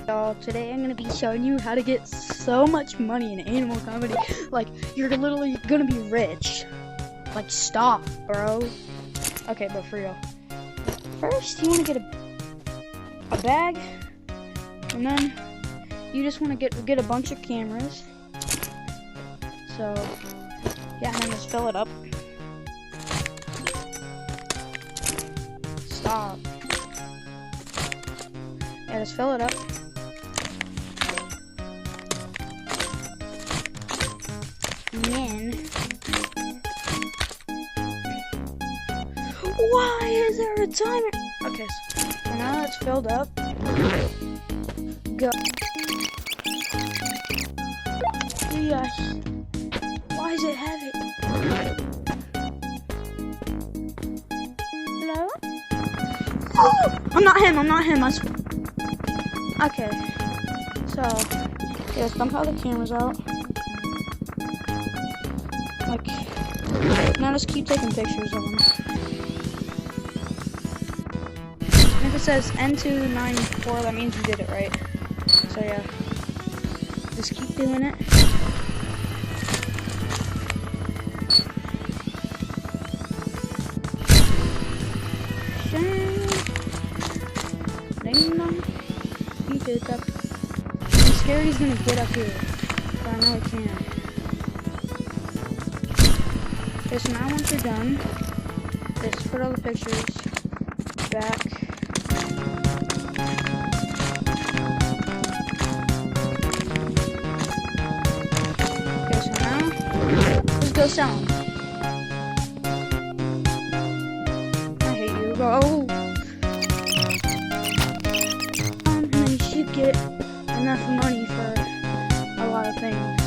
Y'all, today I'm gonna be showing you how to get so much money in Animal Comedy. Like, you're literally gonna be rich. Like, stop, bro. Okay, but for real. First, you wanna get a bag, and then you just wanna get a bunch of cameras. So, yeah, and then just fill it up. Stop. Yeah, just fill it up. And then, why is there a timer? Okay, so now it's filled up. Go. Yes. Why is it heavy? Hello? Oh! I'm not him, I swear. Okay. So, yeah, dump all the cameras out. Like, now just keep taking pictures of them. And if it says N294, that means you did it right. So yeah, just keep doing it. Ding dong. He did that. I'm scared he's gonna get up here, but I know he can. Okay, so now once you're done, just put all the pictures back. Okay, so now, let's go sell them. I hate you, bro. And then you should get enough money for a lot of things.